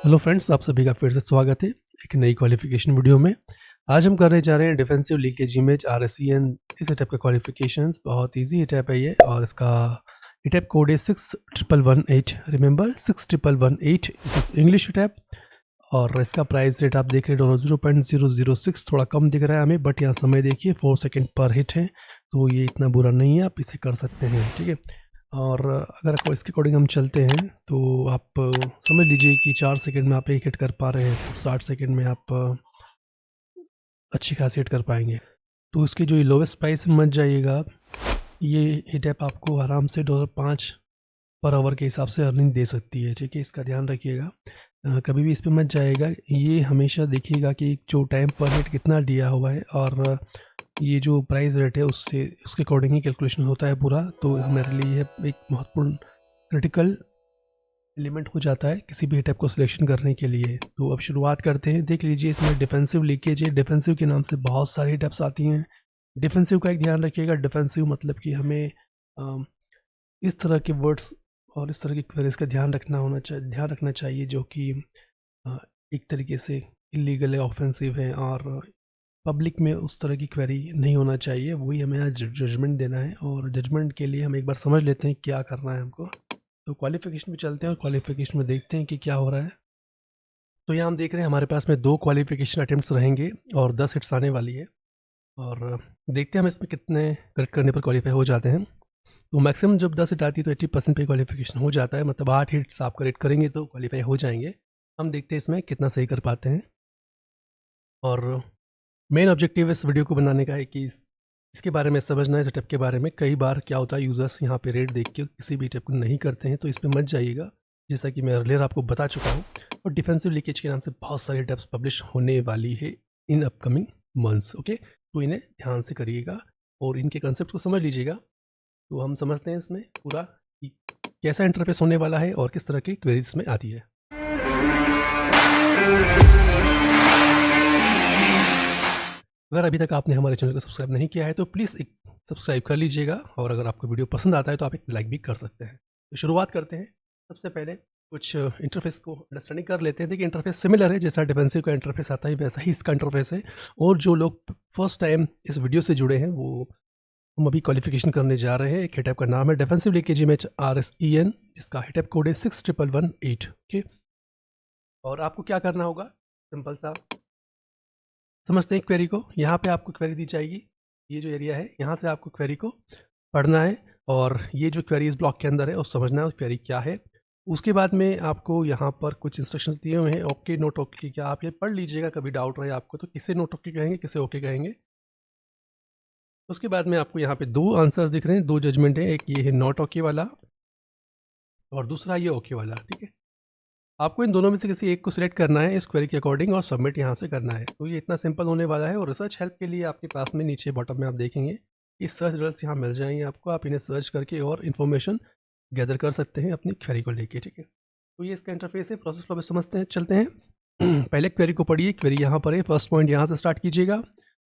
Hello friends, आप सभी का फिर से स्वागत है एक नई क्वालिफिकेशन वीडियो में। आज हम करने जा रहे हैं डिफेंसिव लीकेज इमेज RSEN। इस टाइप का क्वालिफिकेशंस बहुत इजी टाइप है ये, और इसका टाइप कोड है 6118। रिमेंबर 6118 इस इंग्लिश टाइप। और इसका प्राइस रेट आप देख रहे हो 0.006, थोड़ा कम दिख रहा है हमें, बट यहाँ समय देखिए 4 सेकेंड पर हिट है, तो ये इतना बुरा नहीं है, आप इसे कर सकते हैं। ठीक है, और अगर आपको इसके अकॉर्डिंग हम चलते हैं तो आप समझ लीजिए कि 4 सेकंड में आप एक हिट कर पा रहे हैं, तो 60 सेकंड में आप अच्छी खासी हिट कर पाएंगे। तो इसकी जो लोवेस्ट प्राइस में मत जाइएगा, ये हिट ऐप आपको आराम से $5 पर आवर के हिसाब से अर्निंग दे सकती है। ठीक है, इसका ध्यान रखिएगा, कभी भी इस पर मत जाइएगा। ये हमेशा देखिएगा कि जो टाइम पर हिट कितना दिया हुआ है, और ये जो प्राइस रेट है उससे उसके अकॉर्डिंग ही कैलकुलेशन होता है पूरा। तो हमारे लिए एक महत्वपूर्ण क्रिटिकल एलिमेंट हो जाता है किसी भी टाइप को सिलेक्शन करने के लिए। तो अब शुरुआत करते हैं। देख लीजिए, इसमें डिफेंसिव लीकेज है। डिफेंसिव के नाम से बहुत सारी टाइप्स आती हैं। डिफेंसिव का एक ध्यान रखिएगा, डिफेंसिव मतलब कि हमें इस तरह के वर्ड्स और इस तरह की क्वेरीज का ध्यान रखना चाहिए जो कि एक तरीके से इलीगल है, ऑफेंसिव है, और पब्लिक में उस तरह की क्वेरी नहीं होना चाहिए। वही हमें आज जजमेंट देना है, और जजमेंट के लिए हम एक बार समझ लेते हैं क्या करना है हमको। तो क्वालिफिकेशन में चलते हैं और क्वालिफिकेशन में देखते हैं कि क्या हो रहा है। तो यहाँ हम देख रहे हैं हमारे पास में 2 क्वालिफिकेशन अटेम्प्ट्स रहेंगे और 10 हिट्स आने वाली है, और देखते हैं हम इसमें कितने करेक्ट करने पर क्वालिफाई हो जाते हैं। तो मैक्सिमम जब 10 हिट आती है तो 80% पे क्वालिफिकेशन हो जाता है, मतलब 8 हिट्स आप करेक्ट करेंगे तो क्वालिफाई हो जाएंगे। हम देखते हैं इसमें कितना सही कर पाते हैं। और मेन ऑब्जेक्टिव इस वीडियो को बनाने का है कि इसके बारे में समझना है, सेटअप के बारे में। कई बार क्या होता है, यूज़र्स यहाँ पे रेट देख के किसी भी टाइप को नहीं करते हैं, तो इस पर मत जाइएगा, जैसा कि मैं अर्लियर आपको बता चुका हूँ। और डिफेंसिव लीकेज के नाम से बहुत सारी टिप्स पब्लिश होने वाली है इन अपकमिंग मंथ्स। ओके, तो इन्हें ध्यान से करिएगा और इनके कंसेप्ट को समझ लीजिएगा। तो हम समझते हैं इसमें पूरा कि कैसा इंटरफेस होने वाला है और किस तरह की क्वेरीज में आती है। अगर अभी तक आपने हमारे चैनल को सब्सक्राइब नहीं किया है तो प्लीज़ एक सब्सक्राइब कर लीजिएगा, और अगर आपको वीडियो पसंद आता है तो आप एक लाइक भी कर सकते हैं। तो शुरुआत करते हैं। सबसे पहले कुछ इंटरफेस को अंडरस्टैंडिंग कर लेते हैं। देखिए, इंटरफेस सिमिलर है, जैसा डिफेंसिव का इंटरफेस आता है वैसा ही इसका इंटरफेस है। और जो लोग फर्स्ट टाइम इस वीडियो से जुड़े हैं, वो हम अभी क्वालिफिकेशन करने जा रहे हैं। एक हिटअप का नाम है डिफेंसिव लीकेज इमेज RSEN, इसका हिटअप कोड है 6118। ओके, और आपको क्या करना होगा, सिंपल सा समझते हैं क्वेरी को। यहाँ पे आपको क्वेरी दी जाएगी, ये जो एरिया है यहाँ से आपको क्वेरी को पढ़ना है, और ये जो क्वेरी इस ब्लॉक के अंदर है उस समझना है क्वेरी क्या है। उसके बाद में आपको यहाँ पर कुछ इंस्ट्रक्शंस दिए हुए हैं, ओके नोट ओके, क्या आप ये पढ़ लीजिएगा, कभी डाउट रहे आपको तो किसे नोट ओके कहेंगे, किसे ओके कहेंगे। उसके बाद में आपको यहाँ पे 2 आंसर्स दिख रहे हैं, 2 जजमेंट है, एक ये है नॉट ओके वाला और दूसरा ये ओके वाला। ठीक है, आपको इन दोनों में से किसी एक को सिलेक्ट करना है इस क्वेरी के अकॉर्डिंग और सबमिट यहाँ से करना है। तो ये इतना सिंपल होने वाला है। और रिसर्च हेल्प के लिए आपके पास में नीचे बॉटम में आप देखेंगे कि सर्च रिजल्ट्स यहाँ मिल जाएंगे आपको, आप इन्हें सर्च करके और इन्फॉर्मेशन गैदर कर सकते हैं अपनी क्वेरी को लेके। ठीक है, तो ये इसका इंटरफेस है। प्रोसेस फ्लो पे समझते हैं, चलते हैं। पहले क्वेरी को पढ़िए, क्वेरी यहाँ पर है, फर्स्ट पॉइंट यहाँ से स्टार्ट कीजिएगा।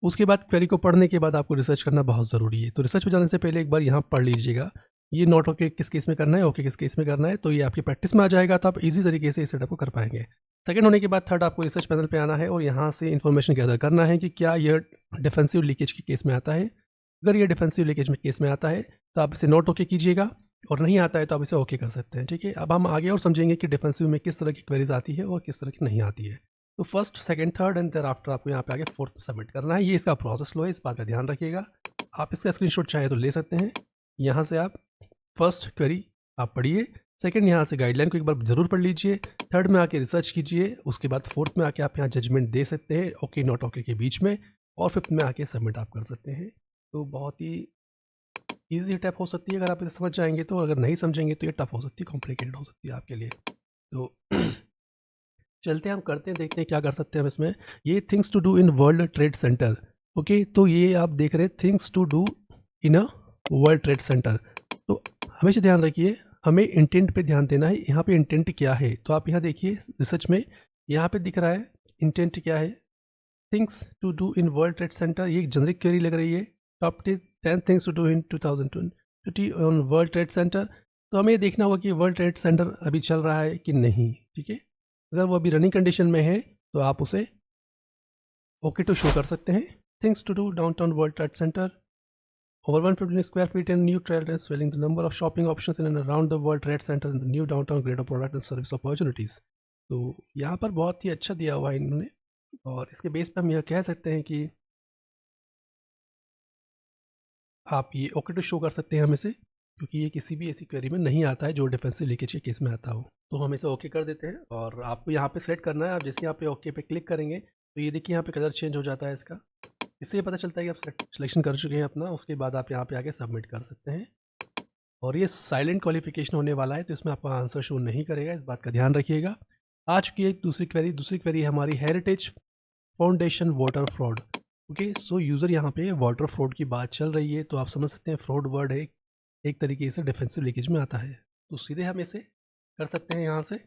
उसके बाद क्वेरी को पढ़ने के बाद आपको रिसर्च करना बहुत ज़रूरी है। तो रिसर्च पे जाने से पहले एक बार यहाँ पढ़ लीजिएगा, ये नॉट ओके किस केस में करना है, ओके किस केस में करना है। तो ये आपकी प्रैक्टिस में आ जाएगा, तो आप इजी तरीके से इस सेटअप को कर पाएंगे। सेकंड होने के बाद थर्ड आपको रिसर्च पैनल पे आना है और यहाँ से इन्फॉर्मेशन गैदर करना है कि क्या यह डिफेंसिव लीकेज के केस में आता है। अगर ये डिफेंसिव लीकेज में केस में आता है तो आप इसे नॉट ओके कीजिएगा, और नहीं आता है तो आप इसे ओके कर सकते हैं। ठीक है, अब हम आगे और समझेंगे कि डिफेंसिव में किस तरह की क्वेरीज आती है और किस तरह की नहीं आती है। तो first, second, third and thereafter आपको यहाँ पे आगे फोर्थ सबमिट करना है। ये इसका प्रोसेस फ्लो है, इस बात का ध्यान रखिएगा। आप इसका स्क्रीनशॉट चाहे तो ले सकते हैं। यहाँ से आप फर्स्ट क्वेरी आप पढ़िए, सेकंड यहाँ से गाइडलाइन को एक बार ज़रूर पढ़ लीजिए, थर्ड में आके रिसर्च कीजिए, उसके बाद फोर्थ में आके आप यहाँ जजमेंट दे सकते हैं ओके नॉट ओके के बीच में, और फिफ्थ में आके सबमिट आप कर सकते हैं। तो बहुत ही ईजी टैप हो सकती है अगर आप इसे समझ जाएंगे तो, अगर नहीं समझेंगे तो ये टफ हो सकती है, कॉम्प्लिकेटेड हो सकती है आपके लिए। तो चलते हैं, हम करते हैं, देखते हैं क्या कर सकते हैं हम इसमें। ये things to do in World Trade Center. Okay, तो ये आप देख रहे हैं things to do in a World Trade Center. तो हमेशा ध्यान रखिए, हमें इंटेंट पे ध्यान देना है। यहाँ पे इंटेंट क्या है, तो आप यहाँ देखिए रिसर्च में यहाँ पे दिख रहा है इंटेंट क्या है, things to do in World Trade Center. ये एक जनरिक क्वेरी लग रही है, top 10 things to do in 2020 on World Trade Center. तो हमें ये देखना होगा कि वर्ल्ड ट्रेड सेंटर अभी चल रहा है कि नहीं। ठीक है, अगर वो अभी रनिंग कंडीशन में है तो आप उसे ओके टू शो कर सकते हैं। Things to do downtown World Trade Center, over 115 square feet and new trail and swelling the number of shopping options in and around the world trade center in the new downtown greater product and service opportunities। तो यहाँ पर बहुत ही अच्छा दिया हुआ है इन्होंने, और इसके बेस पे हम यह कह सकते हैं कि आप ये ओके टू शो कर सकते हैं हमें से, क्योंकि ये किसी भी ऐसी क्वेरी में नहीं आता है जो डिफेंसिव लीकेज के केस में आता हो। तो हम इसे ओके कर देते हैं और आपको यहाँ पे सेलेक्ट करना है। आप जैसे यहाँ पे ओके पे क्लिक करेंगे तो ये देखिए यहाँ पे कलर चेंज हो जाता है इसका। इससे ये पता चलता है कि आप सिलेक्शन कर चुके हैं अपना। उसके बाद आप यहाँ पे आके सबमिट कर सकते हैं, और ये साइलेंट क्वालिफिकेशन होने वाला है तो इसमें आपका आंसर शो नहीं करेगा, इस बात का ध्यान रखिएगा। आ चुकी है दूसरी क्वेरी हमारी heritage foundation water fraud. Okay, सो यूज़र यहाँ पे वाटर फ्रॉड की बात चल रही है, तो आप समझ सकते हैं फ्रॉड वर्ड है, एक तरीके से डिफेंसिव लीकेज में आता है। तो सीधे हम इसे कर सकते हैं यहाँ से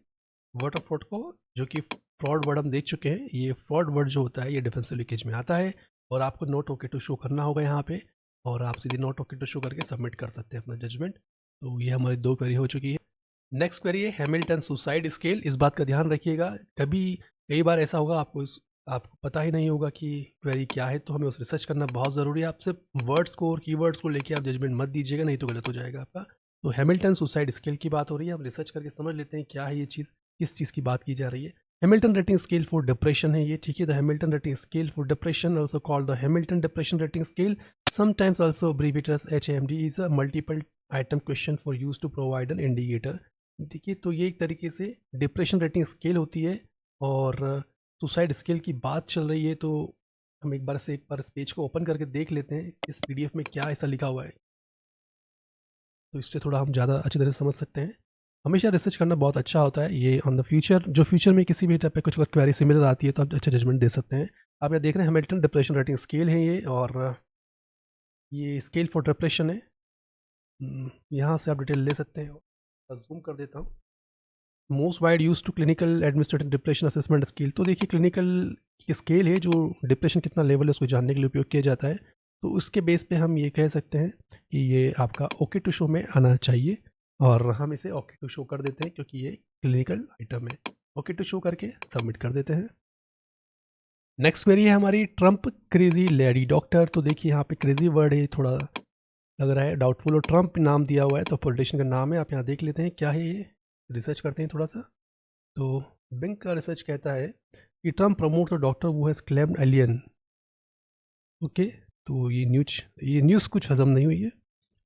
वाटर फ्रॉड को, जो कि फ्रॉड वर्ड हम देख चुके हैं। ये फ्रॉड वर्ड जो होता है ये डिफेंसिव लीकेज में आता है, और आपको नोट ओके टू शो करना होगा यहाँ पे, और आप सीधे नोट ओके टू शो करके सबमिट कर सकते हैं अपना जजमेंट। तो ये हमारी 2 क्वेरी हो चुकी है। नेक्स्ट क्वेरी है हैमिल्टन सुसाइड स्केल। इस बात का ध्यान रखिएगा, कई बार ऐसा होगा आपको पता ही नहीं होगा कि क्वेरी क्या है, तो हमें उस रिसर्च करना बहुत ज़रूरी है। आप सिर्फ वर्ड्स को और कीवर्ड्स को लेके आप जजमेंट मत दीजिएगा, नहीं तो गलत हो जाएगा आपका। तो हैमिल्टन सुसाइड स्केल की बात हो रही है, हम रिसर्च करके समझ लेते हैं क्या है ये चीज़, किस चीज़ की बात की जा रही है। Hamilton rating scale for depression है ये, ठीक है। The Hamilton rating scale for depression, also called the Hamilton depression rating scale, sometimes also abbreviated as HAMD, is a multiple item question for use to provide an indicator. देखिए, तो ये एक तरीके से डिप्रेशन रेटिंग स्केल होती है, और suicide scale की बात चल रही है। तो हम एक बार इस पेज को ओपन करके देख लेते हैं इस PDF में क्या ऐसा लिखा हुआ है, तो इससे थोड़ा हम ज़्यादा अच्छी तरह से समझ सकते हैं। हमेशा रिसर्च करना बहुत अच्छा होता है, ये ऑन द फ्यूचर में किसी भी टाइप पे कुछ अगर क्वेरी सिमिलर आती है तो आप अच्छा जजमेंट दे सकते हैं। आप ये देख रहे हैं हैमिल्टन डिप्रेशन रेटिंग स्केल है ये, और ये स्केल फॉर डिप्रेशन है। यहाँ से आप डिटेल ले सकते हैं। जूम कर देता हूँ। Most wide use to clinical administrative depression assessment scale. तो देखिए, क्लिनिकल स्केल है जो डिप्रेशन कितना लेवल है उसको जानने के लिए उपयोग किया जाता है। तो उसके बेस पे हम ये कह सकते हैं कि ये आपका ओके टू शो में आना चाहिए, और हम इसे ओके टू शो कर देते हैं क्योंकि ये क्लिनिकल आइटम है। ओके टू शो करके सबमिट कर देते हैं। नेक्स्ट क्वेरी है हमारी ट्रम्प क्रेजी लेडी डॉक्टर। तो देखिए, यहाँ पे क्रेजी वर्ड है, थोड़ा लग रहा है डाउटफुल, और ट्रम्प नाम दिया हुआ है तो पॉलिटिशियन का नाम है। आप यहाँ देख लेते हैं क्या है ये, रिसर्च करते हैं थोड़ा सा। तो बिंग का रिसर्च कहता है कि ट्रम्प प्रमोट द डॉक्टर वो हैज़ क्लेम्ड एलियन। ओके, तो ये न्यूज़ कुछ हजम नहीं हुई है।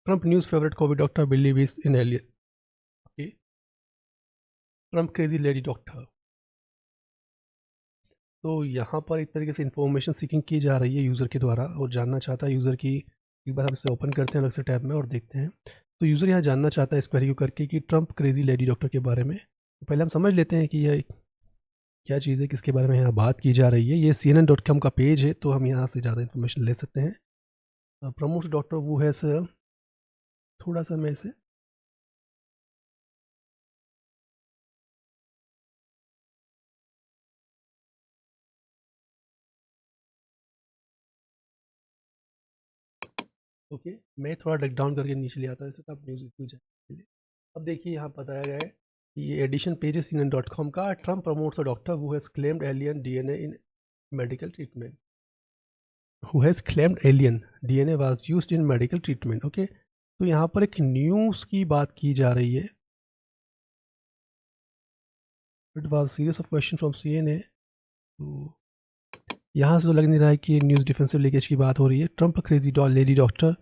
Trump news favourite Covid doctor believe is in alien. Okay, Trump crazy lady doctor. तो यहाँ पर एक तरीके से इंफॉर्मेशन सीकिंग की जा रही है यूज़र के द्वारा, और जानना चाहता है यूज़र की। एक बार हम इसे ओपन करते हैं अलग से टैब में और देखते हैं। तो यूज़र यहाँ जानना चाहता है इस क्वेरी को करके कि ट्रम्प क्रेजी लेडी डॉक्टर के बारे में। तो पहले हम समझ लेते हैं कि यह क्या चीज़ है, किसके बारे में यहाँ बात की जा रही है। ये CNN.com का पेज है, तो हम यहाँ से ज़्यादा इन्फॉर्मेशन ले सकते हैं। प्रमोट डॉक्टर वो है सर, थोड़ा सा मैं इसे ओके, मैं थोड़ा डक डाउन करके नीचे ले आता हूँ इसे, तो आप न्यूज़ क्यों जाए। अब देखिए, यहाँ बताया गया है कि ये एडिशन पेज है CNN.com का। Trump promotes a doctor who has claimed alien DNA in medical treatment. Who has claimed alien DNA was used in medical treatment. Okay, तो यहाँ पर एक न्यूज़ की बात की जा रही है। It was series of question from CNN। तो यहाँ से तो लग नहीं रहा है कि न्यूज़ डिफेंसिव लीकेज की बात हो रही है। ट्रम्प क्रेजी लेडी डॉक्टर,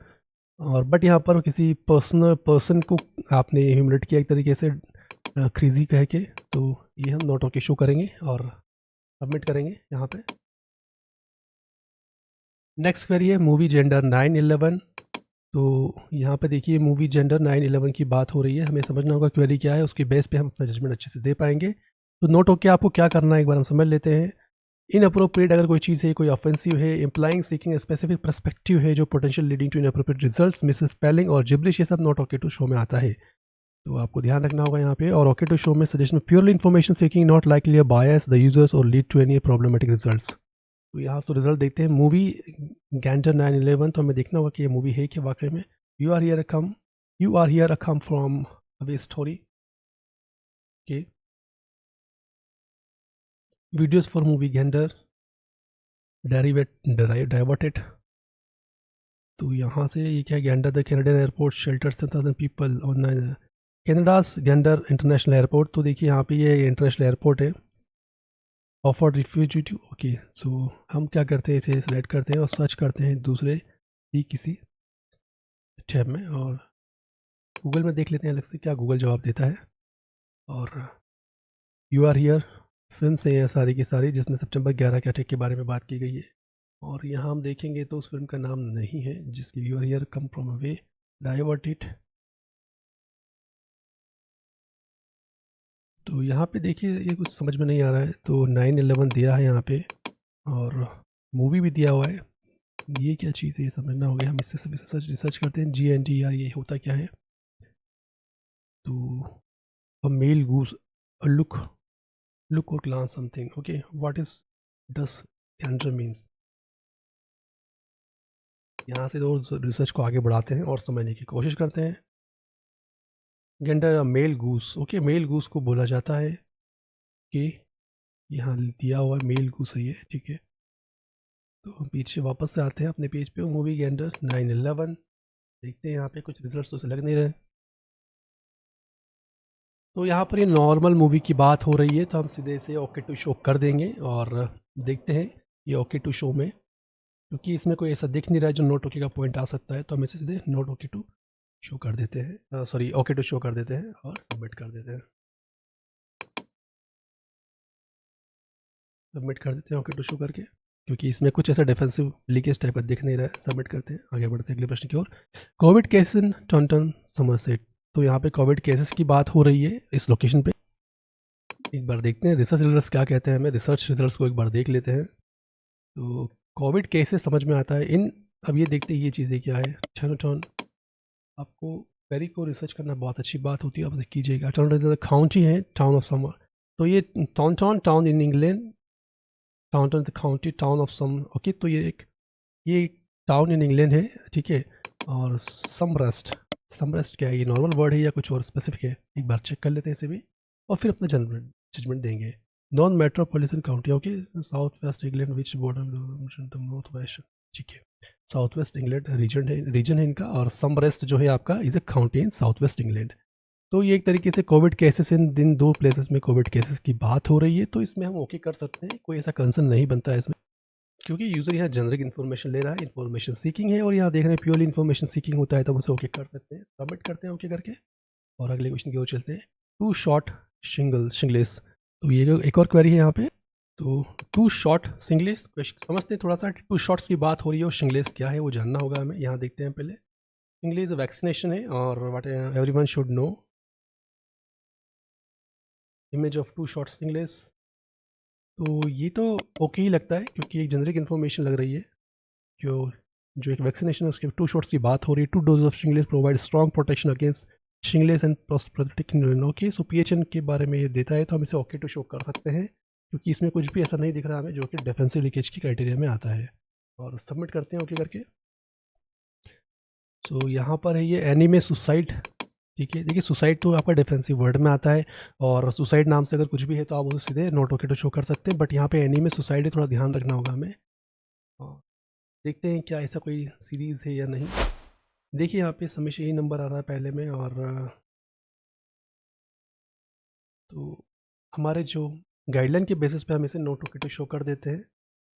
और बट यहाँ पर किसी पर्सन को आपने ह्यूमिलेट किया एक तरीके से क्रेजी कह के। तो ये हम नोट ओके शो करेंगे और सबमिट करेंगे यहाँ पे। नेक्स्ट क्वेरी है मूवी जेंडर 9/11। तो यहाँ पे देखिए, मूवी जेंडर 9/11 की बात हो रही है। हमें समझना होगा क्वेरी क्या है, उसके बेस पे हम अपना जजमेंट अच्छे से दे पाएंगे। तो नोट ओके आपको क्या करना है एक बार हम समझ लेते हैं। इनअप्रोप्रिएट अगर कोई चीज़ है, कोई ऑफेंसिव है, इम्प्लाइंग सीकिंग स्पेसिफिक पर्सपेक्टिव है जो potential leading to inappropriate results, miss spelling और जिब्रिश, ये सब नॉट ओके टू शो में आता है। तो आपको ध्यान रखना होगा यहाँ पे। और ओके टू शो में suggestion purely information seeking, not likely a bias the users और lead to any problematic results. तो यहाँ तो रिजल्ट देखते हैं मूवी गैंजर 9/11। तो हमें देखना होगा कि ये मूवी है कि वाकई में you are here a come from away story. Okay, videos for movie Gander diverted. तो यहाँ से ये क्या है, Gander the Canadian airport shelter 7,000 people on Canada's Gander international airport. तो देखिए यहाँ पे ये इंटरनेशनल एयरपोर्ट है। Offered refugee to, okay. So हम क्या करते हैं, इसे सिलेक्ट करते हैं और सर्च करते हैं दूसरे ही किसी टैब में, और गूगल में देख लेते हैं अलग से क्या गूगल जवाब देता है। और यू आर हियर फिल्म से है सारी की सारी, जिसमें सितंबर 11 के अटैक के बारे में बात की गई है। और यहाँ हम देखेंगे तो उस फिल्म का नाम नहीं है जिसकी you are here come from away diverted. तो यहाँ पे देखिए ये कुछ समझ में नहीं आ रहा है। तो 9/11 दिया है यहाँ पे, और मूवी भी दिया हुआ है। ये क्या चीज़ है, ये समझना हो गया। हम इससे सब रिसर्च करते हैं। GNDR ये होता क्या है। तो अ मेल गूस लुक और glance something, okay. What is does gender means. यहाँ से तो रिसर्च को आगे बढ़ाते हैं और समझने की कोशिश करते हैं। Gender male goose, okay. Male goose को बोला जाता है कि यहाँ दिया हुआ मेल गूस है ये, ठीक है। तो हम पीछे वापस से आते हैं अपने पेज पे। मूवी गेंडर 9/11 देखते हैं। यहाँ पे कुछ रिजल्ट्स तो से लग नहीं रहे। तो यहाँ पर ये नॉर्मल मूवी की बात हो रही है, तो हम सीधे से ओके टू शो कर देंगे और देखते हैं ये ओके टू शो में, क्योंकि इसमें कोई ऐसा दिख नहीं रहा है जो नोट ओके का पॉइंट आ सकता है। तो हम इसे सीधे नोट ओके टू शो कर देते हैं, सॉरी ओके टू शो कर देते हैं और सबमिट कर देते हैं। सबमिट कर देते हैं ओके टू शो करके, क्योंकि इसमें कुछ ऐसा डिफेंसिव लीकेज टाइप का दिख नहीं रहा है। सबमिट करते हैं, आगे बढ़ते हैं अगले प्रश्न की ओर। COVID case in Taunton Somerset. तो यहाँ पे कोविड केसेस की बात हो रही है इस लोकेशन पे। एक बार देखते हैं रिसर्च रिजल्ट्स क्या कहते हैं हमें। रिसर्च रिजल्ट्स को एक बार देख लेते हैं। तो कोविड केसेस समझ में आता है इन। अब ये देखते हैं ये चीज़ें क्या है। टॉन्टन, आपको पेरी को रिसर्च करना बहुत अच्छी बात होती है, आप उसे कीजिएगा। टॉन्टन काउंटी है, टाउन ऑफ समर। तो ये Taunton town in England, Taunton the county town of some, okay. तो ये टाउन इन इंग्लैंड है, ठीक है। और समरेस्ट क्या है, ये नॉर्मल वर्ड है या कुछ और स्पेसिफिक है, एक बार चेक कर लेते हैं इसे भी और फिर अपना जजमेंट देंगे। Non metropolitan county, okay. South west England which border north west, ठीक है। साउथ वेस्ट इंग्लैंड रीजन है इनका, और समरेस्ट जो है आपका is a county in south west England. तो ये एक तरीके से कोविड केसेस इन दो प्लेसेस में कोविड केसेस की बात हो रही है। तो इसमें हम ओके कर सकते हैं, कोई ऐसा कंसर्न नहीं बनता है इसमें, क्योंकि यूज़र यहाँ जनरिक इन्फॉर्मेशन ले रहा है, इन्फॉर्मेशन सीकिंग है, और यहाँ देख रहे हैं प्योरली इन्फॉर्मेशन सीकिंग होता है, तो हम उसे ओके कर सकते हैं। सबमिट करते हैं ओके करके, और अगले क्वेश्चन की ओर चलते हैं। Two short shingles. तो ये एक और क्वेरी है यहाँ पे। तो टू शॉर्ट सिंगलेस समझते हैं थोड़ा सा। टू शॉर्ट्स की बात हो रही है और शिंगलेस क्या है वो जानना होगा हमें। यहाँ देखते हैं पहले। शिंगलेस वैक्सीनेशन है, और what everyone should know. Image of two short shingles. तो ये तो ओके ही लगता है, क्योंकि एक जेनरिक इन्फॉर्मेशन लग रही है। जो एक वैक्सीनेशन है उसके टू शॉट्स की बात हो रही है। 2 dose of shingles provide strong protection against shingles and postherpetic. Okay, so PHN के बारे में ये देता है, तो हम इसे ओके टू शो कर सकते हैं, क्योंकि इसमें कुछ भी ऐसा नहीं दिख रहा हमें जो कि डिफेंसिव लीकेज की क्राइटेरिया में आता है। और सबमिट करते हैं ओके करके। सो यहाँ पर है ये एनीमे सुसाइड, ठीक है। देखिए सुसाइड तो आपका डिफेंसिव वर्ड में आता है, और सुसाइड नाम से अगर कुछ भी है तो आप उसे सीधे नोट ओके टू शो कर सकते हैं। बट यहाँ पे एनीमे सुसाइड है, थोड़ा ध्यान रखना होगा हमें। और देखते हैं क्या ऐसा कोई सीरीज़ है या नहीं। देखिए यहाँ पे हमेशा यही नंबर आ रहा है पहले में, और तो हमारे जो गाइडलाइन के बेसिस पे हम इसे नोट ओके टू शो कर देते हैं।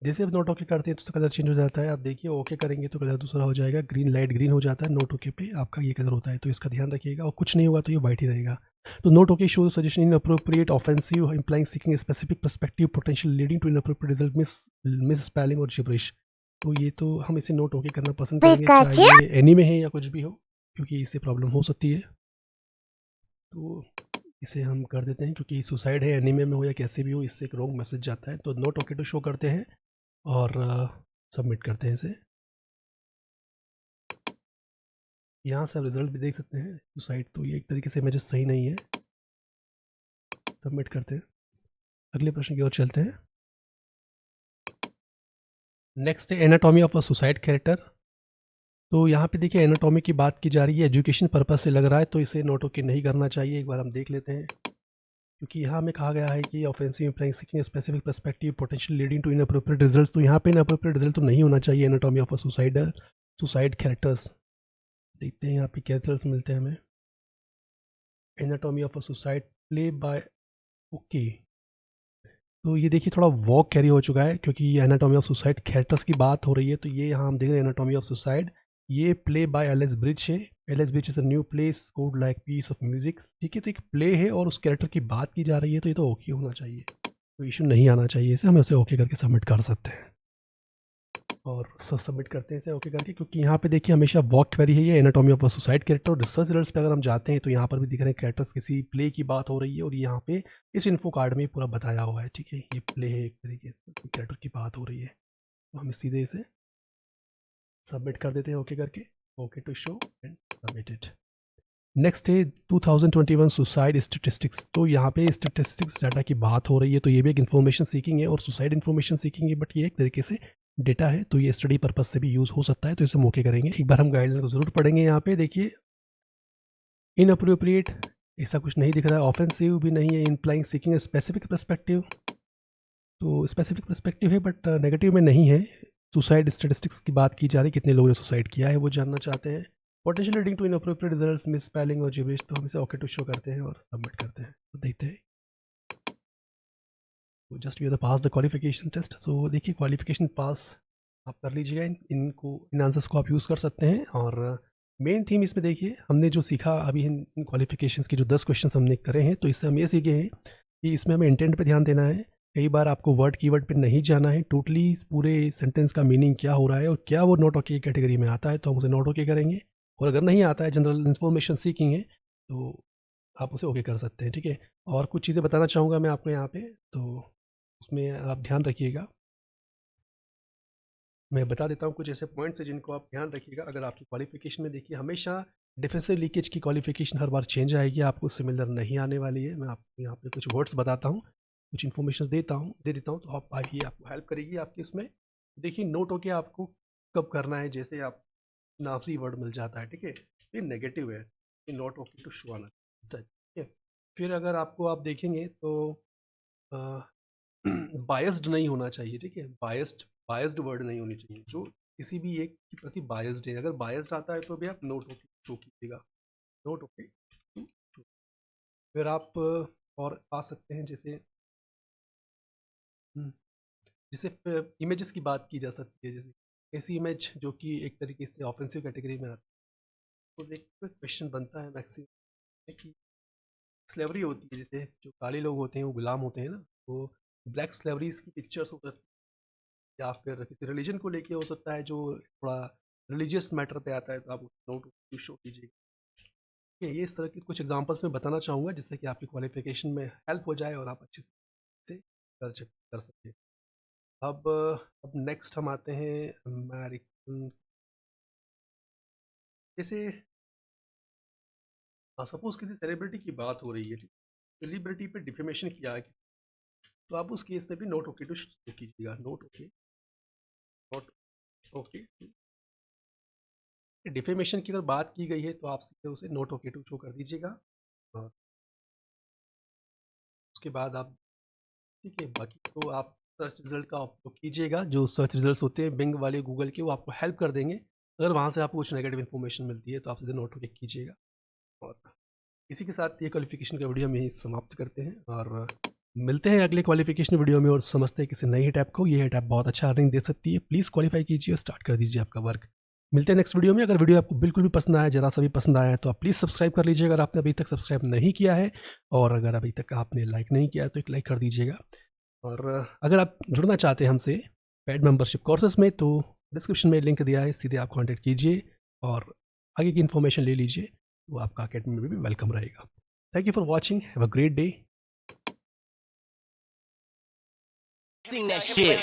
जैसे अब नोट ओके करते हैं तो कलर चेंज हो जाता है। आप देखिए ओके करेंगे तो कलर दूसरा हो जाएगा, ग्रीन लाइट ग्रीन हो जाता है। नोट ओके पे आपका ये कलर होता है, तो इसका ध्यान रखिएगा। और कुछ नहीं होगा तो ये वाइट ही रहेगा। तो note okay show suggestion inappropriate offensive implying seeking specific perspective potential leading to inappropriate result miss spelling और जिब्रिश। तो ये तो हम इसे नोट ओके करना पसंद करेंगे, चाहे ये एनीमे है या कुछ भी हो, क्योंकि इससे प्रॉब्लम हो सकती है। तो इसे हम कर देते हैं, क्योंकि सुसाइड है, एनीमे में हो या कैसे भी हो, इससे एक रॉन्ग मैसेज जाता है। तो नोट ओके टू शो करते हैं और सबमिट करते हैं इसे। यहाँ से आप रिजल्ट भी देख सकते हैं। सुसाइड तो ये एक तरीके से इमेजेस सही नहीं है। सबमिट करते हैं, अगले प्रश्न की ओर चलते हैं। नेक्स्ट है anatomy of a suicide character. तो यहाँ पे देखिए एनाटॉमी की बात की जा रही है, एजुकेशन पर्पज से लग रहा है, तो इसे नोट ओके नहीं करना चाहिए। एक बार हम देख लेते हैं, क्योंकि यहाँ में कहा गया है कि offensive implying seeking specific perspective potential leading to inappropriate result, तो यहाँ पे इनअप्रोप्रिएट रिजल्ट तो नहीं होना चाहिए। Anatomy of a suicide characters, देखते हैं यहाँ पे क्या रिजल्ट मिलते हैं हमें। Anatomy of a suicide play by, okay, तो ये देखिए थोड़ा वॉक कैरी हो चुका है, क्योंकि ये एनाटॉमी ऑफ सुसाइड कैरेक्टर्स की बात हो रही है। तो ये यहाँ हम देख रहे हैं एनाटॉमी ऑफ सुसाइड, ये प्ले बाय एलेक्स ब्रिज है। Alex Bridge is a new play scored like piece of music, ठीक है। तो एक प्ले है और उस कैरेक्टर की बात की जा रही है, तो ये तो ओके होना चाहिए, तो इशू नहीं आना चाहिए इसे, हम उसे ओके करके सबमिट कर सकते हैं। और सबमिट करते हैं इसे ओके करके, क्योंकि यहाँ पे देखिए हमेशा वॉक क्वेरी है ये anatomy of a suicide character. और रिसर्च रिजल्ट्स पे अगर हम जाते हैं तो यहाँ पर भी दिख रहे हैं कैरेक्टर्स, किसी प्ले की बात हो रही है और यहाँ पे इस इन्फो कार्ड में पूरा बताया हुआ है, ठीक है। ये प्ले है, एक तरीके से कैरेक्टर की बात हो रही है, तो हम सीधे इसे सबमिट कर देते हैं ओके करके, okay to show and submitted. Next है 2021 सुसाइड स्टेटिस्टिक्स, तो यहाँ पे स्टेटिस्टिक्स डाटा की बात हो रही है। तो ये भी एक इन्फॉर्मेशन सीकिंग है और सुसाइड इन्फॉर्मेशन सीकिंग है, बट ये एक तरीके से डेटा है, तो ये स्टडी पर्पस से भी यूज़ हो सकता है, तो इसे हम ओके करेंगे। एक बार हम गाइडलाइन को ज़रूर पढ़ेंगे। यहाँ पे देखिए इनअप्रोप्रिएट ऐसा कुछ नहीं दिख रहा है, ऑफेंसिव भी नहीं है, इम्प्लाइंग सीकिंग स्पेसिफिक पर्सपेक्टिव, तो स्पेसिफिक पर्सपेक्टिव है बट नेगेटिव में नहीं है। सुसाइड स्टेटिस्टिक्स की बात की जा रही है, कितने लोगों ने सुसाइड किया है वो जानना चाहते हैं। Potential leading to inappropriate results, miss spelling और जिब्रिश, तो हम इसे ओके टू शो करते हैं और सबमिट करते हैं, तो देखते हैं। तो just you the pass the qualification test, so देखिए क्वालिफिकेशन पास आप कर लीजिएगा, इन आंसर्स को आप यूज़ कर सकते हैं। और मेन थीम इसमें देखिए हमने जो सीखा अभी इन क्वालिफिकेशंस के जो 10 क्वेश्चन हमने करे हैं, तो इससे हम ये सीखे हैं कि इसमें हमें इंटेंट पे ध्यान देना है। कई बार आपको वर्ड कीवर्ड पे नहीं जाना है, टोटली पूरे सेंटेंस का मीनिंग क्या हो रहा है और क्या वो नॉट ओके कैटेगरी में आता है, तो हम उसे नॉट ओके करेंगे। और अगर नहीं आता है, जनरल इन्फॉर्मेशन सीकिंग है, तो आप उसे ओके कर सकते हैं, ठीक है। और कुछ चीज़ें बताना चाहूँगा मैं आपको यहाँ पे, तो उसमें आप ध्यान रखिएगा। मैं बता देता हूँ कुछ ऐसे पॉइंट्स हैं जिनको आप ध्यान रखिएगा। अगर आपकी क्वालिफिकेशन में देखिए हमेशा डिफेंसिव लीकेज की क्वालिफिकेशन हर बार चेंज आएगी, आपको सिमिलर नहीं आने वाली है। मैं आपको यहाँ पे कुछ वर्ड्स बताता हूँ, कुछ इन्फॉर्मेशन दे देता हूँ, तो आप आइए, आपको हेल्प करेगी आपकी इसमें। देखिए नोट होके आपको कब करना है, जैसे आप नासी वर्ड मिल जाता है, ठीक है, ये नेगेटिव है, ये नॉट ओके टू शो आना, ठीक है। फिर अगर आपको आप देखेंगे तो बायस्ड नहीं होना चाहिए, ठीक है, बायस्ड वर्ड नहीं होनी चाहिए, जो किसी भी एक के प्रति बायस्ड है। अगर बायस्ड आता है तो भी आप नोट ओके शो कीजिएगा, नोट ओके। फिर आप और आ सकते हैं, जैसे इमेजेस की बात की जा सकती है, जैसे ऐसी इमेज जो कि एक तरीके से ऑफेंसिव कैटेगरी में आती है, तो एक क्वेश्चन बनता है मैक्सिमम कि स्लेवरी होती है, जैसे जो काले लोग होते हैं वो गुलाम होते हैं ना, तो ब्लैक स्लेवरीज की पिक्चर्स हो सकती है, या फिर किसी रिलीजन को लेके हो सकता है, जो थोड़ा रिलीजियस मैटर पे आता है, तो आप नोट शो कीजिएगा। ये इस तरह के कुछ एग्जांपल्स मैं बताना चाहूँगा, जिससे कि आपकी क्वालिफिकेशन में हेल्प हो जाए और आप अच्छे से कर सकें। अब नेक्स्ट हम आते हैं अमेरिकन, जैसे सपोज किसी सेलिब्रिटी की बात हो रही है, सेलिब्रिटी पे डिफेमेशन किया है, तो आप उस केस में भी नोट ओके टू शो कीजिएगा, नोट ओके। डिफेमेशन की अगर बात की गई है तो आप सीधे उसे नोट ओके टू शो कर दीजिएगा, और उसके बाद आप, ठीक है, बाकी तो आप सर्च रिजल्ट का उपयोग कीजिएगा। जो सर्च रिजल्ट्स होते हैं बिंग वाले, गूगल के, वो आपको हेल्प कर देंगे। अगर वहाँ से आपको कुछ नेगेटिव इन्फॉर्मेशन मिलती है तो आप सीधे नोट ओके कीजिएगा। और इसी के साथ ये क्वालिफिकेशन का वीडियो हम यहीं समाप्त करते हैं, और मिलते हैं अगले क्वालिफिकेशन वीडियो में और समझते हैं किसी नई टैप को। ये टैप बहुत अच्छा अर्निंग दे सकती है, प्लीज़ क्वालिफाई कीजिए और स्टार्ट कर दीजिए आपका वर्क। मिलते हैं नेक्स्ट वीडियो में। अगर वीडियो आपको बिल्कुल भी पसंद आया, जरा सा भी पसंद आया, तो आप प्लीज़ सब्सक्राइब कर लीजिएगा अगर आपने अभी तक सब्सक्राइब नहीं किया है, और अगर अभी तक आपने लाइक नहीं किया है तो एक लाइक कर दीजिएगा। और अगर आप जुड़ना चाहते हैं हमसे पेड मेंबरशिप कोर्सेज में, तो डिस्क्रिप्शन में लिंक दिया है, सीधे आप कॉन्टैक्ट कीजिए और आगे की इन्फॉर्मेशन ले लीजिए, तो आपका अकेडमी में भी वेलकम रहेगा। Thank you for watching, have a great day. Sing that shit.